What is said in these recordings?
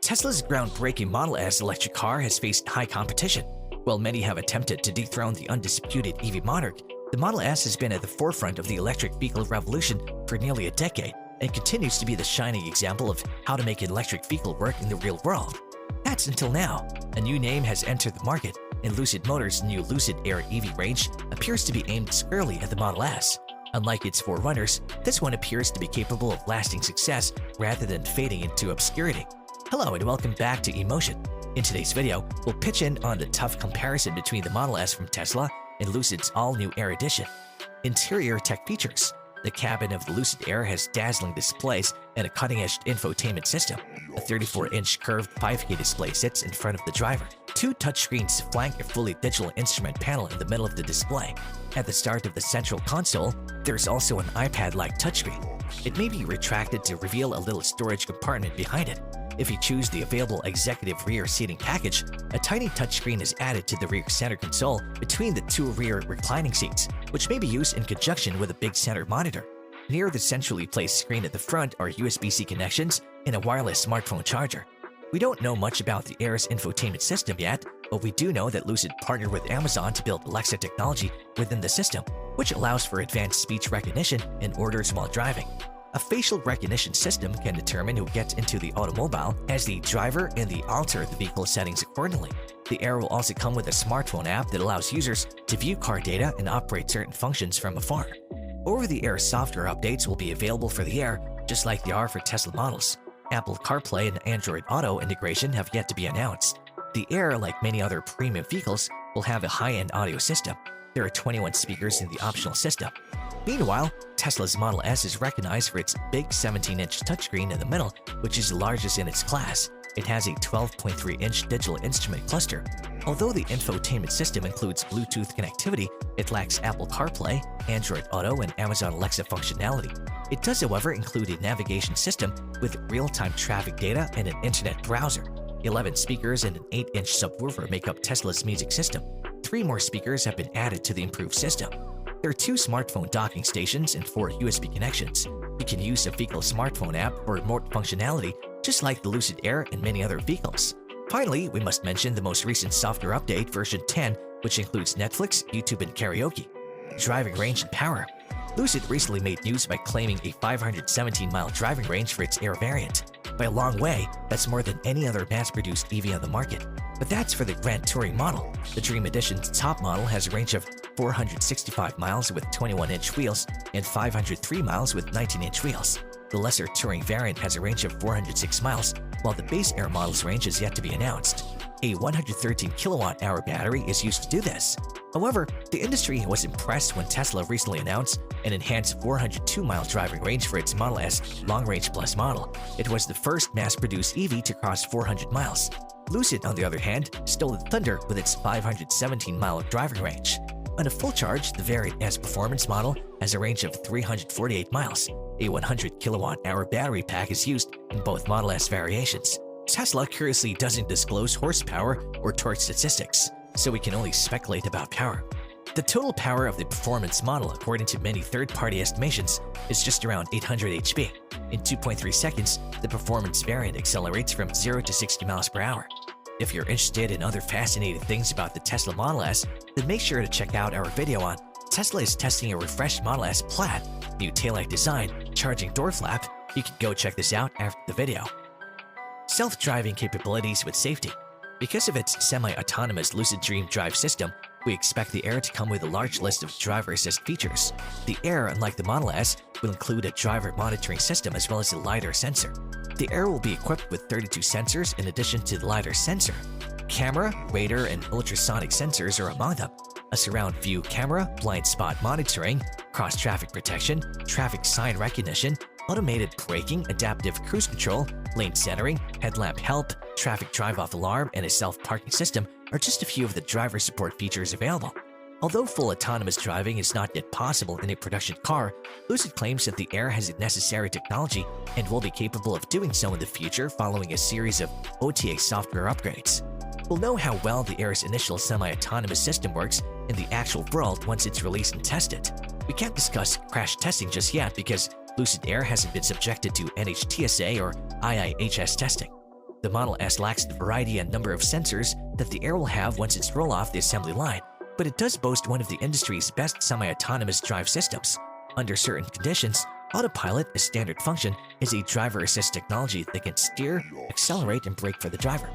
Tesla's groundbreaking Model S electric car has faced high competition. While many have attempted to dethrone the undisputed EV monarch, the Model S has been at the forefront of the electric vehicle revolution for nearly a decade and continues to be the shining example of how to make an electric vehicle work in the real world. That's until now. A new name has entered the market, and Lucid Motors' new Lucid Air EV range appears to be aimed squarely at the Model S. Unlike its forerunners, this one appears to be capable of lasting success rather than fading into obscurity. Hello and welcome back to eMotion. In today's video, we'll pitch in on the tough comparison between the Model S from Tesla and Lucid's all-new Air Edition. Interior tech features. The cabin of the Lucid Air has dazzling displays and a cutting-edge infotainment system. A 34-inch curved 5K display sits in front of the driver. Two touchscreens flank a fully digital instrument panel in the middle of the display. At the start of the central console, there's also an iPad-like touchscreen. It may be retracted to reveal a little storage compartment behind it. If you choose the available executive rear seating package, a tiny touchscreen is added to the rear center console between the two rear reclining seats, which may be used in conjunction with a big center monitor. Near the centrally placed screen at the front are USB-C connections and a wireless smartphone charger. We don't know much about the Air's infotainment system yet, but we do know that Lucid partnered with Amazon to build Alexa technology within the system, which allows for advanced speech recognition and orders while driving. A facial recognition system can determine who gets into the automobile as the driver and alter the vehicle settings accordingly. The Air will also come with a smartphone app that allows users to view car data and operate certain functions from afar. Over-the-air software updates will be available for the Air, just like they are for Tesla models. Apple CarPlay and Android Auto integration have yet to be announced. The Air, like many other premium vehicles, will have a high-end audio system. There are 21 speakers in the optional system. Meanwhile, Tesla's Model S is recognized for its big 17-inch touchscreen in the middle, which is the largest in its class. It has a 12.3-inch digital instrument cluster. Although the infotainment system includes Bluetooth connectivity, it lacks Apple CarPlay, Android Auto, and Amazon Alexa functionality. It does, however, include a navigation system with real-time traffic data and an internet browser. 11 speakers and an 8-inch subwoofer make up Tesla's music system. 3 more speakers have been added to the improved system. There are 2 smartphone docking stations and 4 USB connections. You can use a vehicle smartphone app for remote functionality, just like the Lucid Air and many other vehicles. Finally, we must mention the most recent software update, version 10, which includes Netflix, YouTube, and karaoke. Driving range and power. Lucid recently made news by claiming a 517-mile driving range for its Air variant. By a long way, that's more than any other mass-produced EV on the market. But that's for the Grand Touring model. The Dream Edition's top model has a range of 465 miles with 21-inch wheels and 503 miles with 19-inch wheels. The lesser Touring variant has a range of 406 miles, while the base Air model's range is yet to be announced. A 113 kilowatt-hour battery is used to do this. However, the industry was impressed when Tesla recently announced an enhanced 402-mile driving range for its Model S Long Range Plus model. It was the first mass-produced EV to cross 400 miles. Lucid, on the other hand, stole the thunder with its 517-mile driving range. On a full charge, the Variant S Performance model has a range of 348 miles. A 100 kilowatt-hour battery pack is used in both Model S variations. Tesla curiously doesn't disclose horsepower or torque statistics, so we can only speculate about power. The total power of the Performance model, according to many third-party estimations, is just around 800 HP. In 2.3 seconds, the Performance variant accelerates from 0 to 60 miles per hour. If you're interested in other fascinating things about the Tesla Model S, then make sure to check out our video on Tesla is testing a refreshed Model S Plaid, new taillight design, charging door flap. You can go check this out after the video. Self-driving capabilities with safety. Because of its semi-autonomous Lucid Dream Drive system, we expect the Air to come with a large list of driver assist features. The Air, unlike the Model S, will include a driver monitoring system as well as a LiDAR sensor. The Air will be equipped with 32 sensors in addition to the LiDAR sensor. Camera, radar, and ultrasonic sensors are among them. A surround view camera, blind spot monitoring, cross-traffic protection, traffic sign recognition, automated braking, adaptive cruise control, lane centering, headlamp help, traffic drive-off alarm, and a self-parking system are just a few of the driver support features available. Although full autonomous driving is not yet possible in a production car, Lucid claims that the Air has the necessary technology and will be capable of doing so in the future following a series of OTA software upgrades. We'll know how well the Air's initial semi-autonomous system works in the actual world once it's released and tested. We can't discuss crash testing just yet because Lucid Air hasn't been subjected to NHTSA or IIHS testing. The Model S lacks the variety and number of sensors that the Air will have once it's rolled off the assembly line, but it does boast one of the industry's best semi-autonomous drive systems. Under certain conditions, Autopilot, a standard function, is a driver assist technology that can steer, accelerate, and brake for the driver.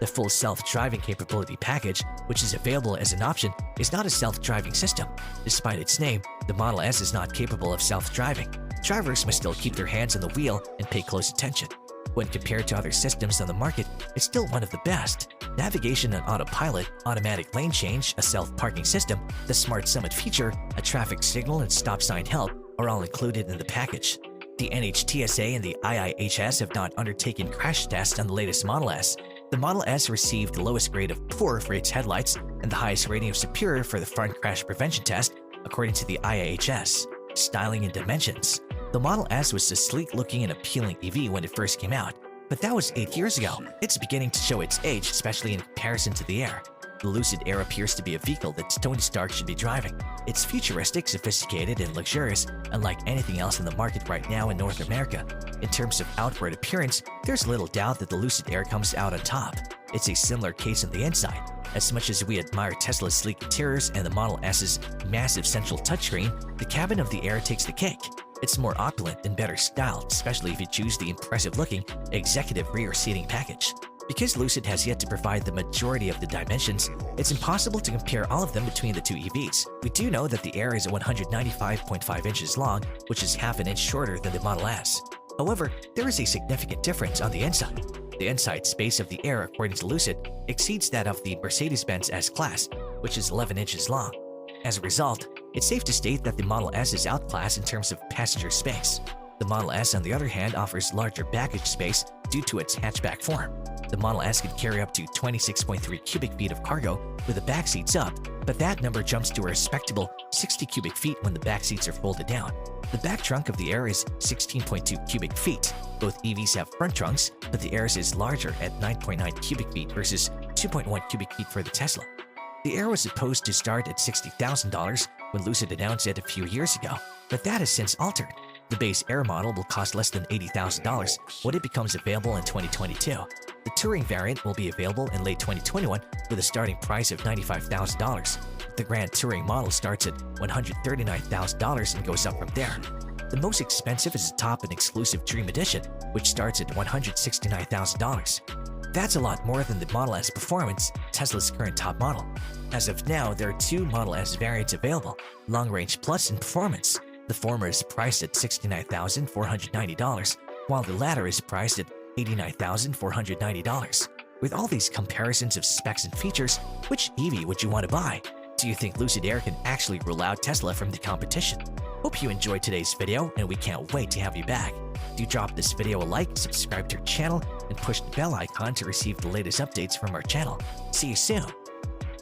The full self-driving capability package, which is available as an option, is not a self-driving system. Despite its name, the Model S is not capable of self-driving. Drivers must still keep their hands on the wheel and pay close attention. When compared to other systems on the market, it's still one of the best. Navigation and autopilot, automatic lane change, a self-parking system, the Smart Summit feature, a traffic signal, and stop sign help are all included in the package. The NHTSA and the IIHS have not undertaken crash tests on the latest Model S. The Model S received the lowest grade of poor for its headlights and the highest rating of superior for the front crash prevention test, according to the IIHS. Styling and dimensions. The Model S was a sleek-looking and appealing EV when it first came out, but that was 8 years ago. It's beginning to show its age, especially in comparison to the Air. The Lucid Air appears to be a vehicle that Tony Stark should be driving. It's futuristic, sophisticated, and luxurious, unlike anything else in the market right now in North America. In terms of outward appearance, there's little doubt that the Lucid Air comes out on top. It's a similar case on the inside. As much as we admire Tesla's sleek interiors and the Model S's massive central touchscreen, the cabin of the Air takes the cake. It's more opulent and better styled, especially if you choose the impressive-looking executive rear seating package. Because Lucid has yet to provide the majority of the dimensions, it's impossible to compare all of them between the two EVs. We do know that the Air is 195.5 inches long, which is half an inch shorter than the Model S. However, there is a significant difference on the inside. The inside space of the Air, according to Lucid, exceeds that of the Mercedes-Benz S-Class, which is 11 inches long. As a result, it's safe to state that the Model S is outclassed in terms of passenger space. The Model S, on the other hand, offers larger baggage space due to its hatchback form. The Model S can carry up to 26.3 cubic feet of cargo with the back seats up, but that number jumps to a respectable 60 cubic feet when the back seats are folded down. The back trunk of the Air is 16.2 cubic feet. Both EVs have front trunks, but the Air's is larger at 9.9 cubic feet versus 2.1 cubic feet for the Tesla. The Air was supposed to start at $60,000 when Lucid announced it a few years ago, but that has since altered. The base Air model will cost less than $80,000 when it becomes available in 2022. The Touring variant will be available in late 2021 with a starting price of $95,000. The Grand Touring model starts at $139,000 and goes up from there. The most expensive is the top and exclusive Dream Edition, which starts at $169,000. That's a lot more than the Model S Performance, Tesla's current top model. As of now, there are two Model S variants available, Long Range Plus and Performance. The former is priced at $69,490, while the latter is priced at $89,490. With all these comparisons of specs and features, which EV would you want to buy? Do you think Lucid Air can actually rule out Tesla from the competition? Hope you enjoyed today's video, and we can't wait to have you back. Do drop this video a like, subscribe to our channel, and push the bell icon to receive the latest updates from our channel. See you soon!